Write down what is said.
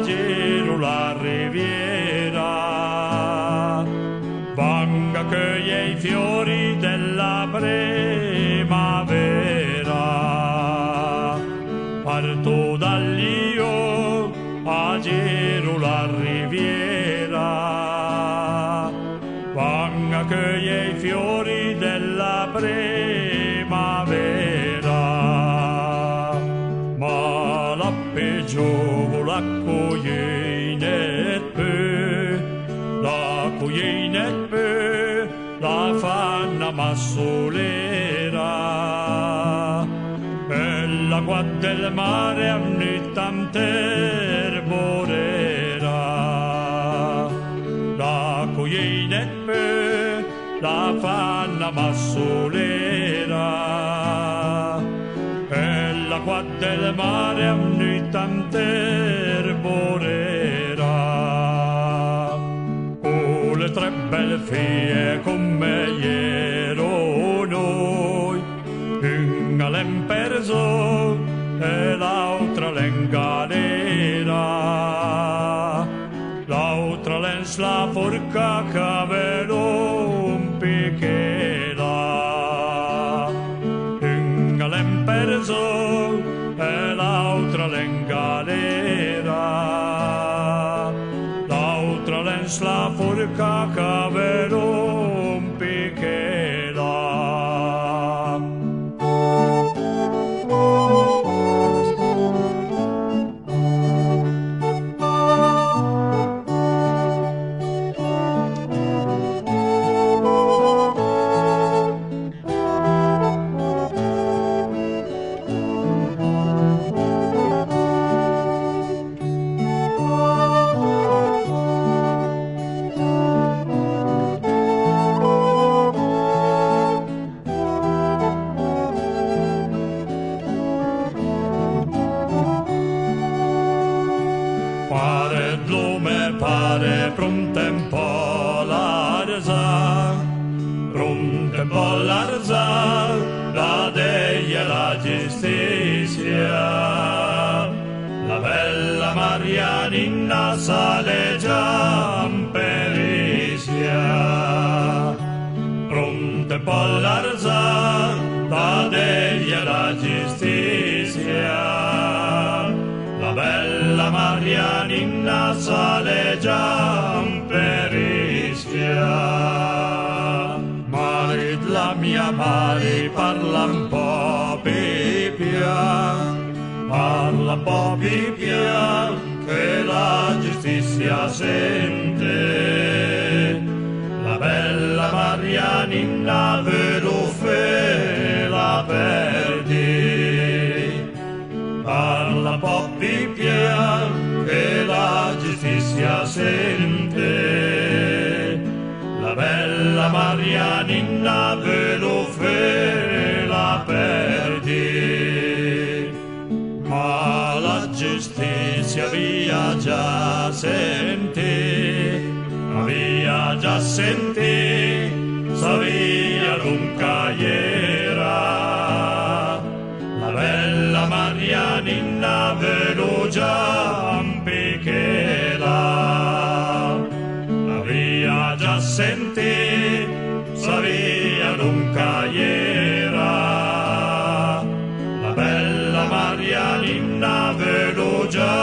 giro la riviera, vanga che i fiori della primavera, parto dall'io a giro la riviera, vanga che i fiori della primavera, ma la peggio la cogliene la fanna massolera e l'acqua del mare ogni tanto borera, la cogliene la fanna massolera e l'acqua del mare ogni tanto borera, con le tre belle figlie come ero noi, una l'hem perso e l'altra l'hem galera, l'altra l'hem la forca che ve lo picchera, una l'hem perso e l'altra l'hem galera, l'altra l'hem la forca che ve lo picchera. Pare blume, pare pronte un po' l'arza, pronte un po' l'arza, la dei e la giustizia. La bella Marianina sale già in perizia, pronte un po' l'arza, la dei e la giustizia. La bella Marianina sale già in perizia. Marit la mia Mari parla un po' pipian, parla un po' pipian che la giustizia sente. La bella Marianina ve lo fe la perdi. Parla un po' pipian che la giustizia sente. La bella Marianina ve lo fe la perdi. Ma la giustizia via già senti, avia già senti, savia lunga iera. La bella Marianina ve lo già picchera, avia già senti, savia lunga iera. La bella Marianina ve lo già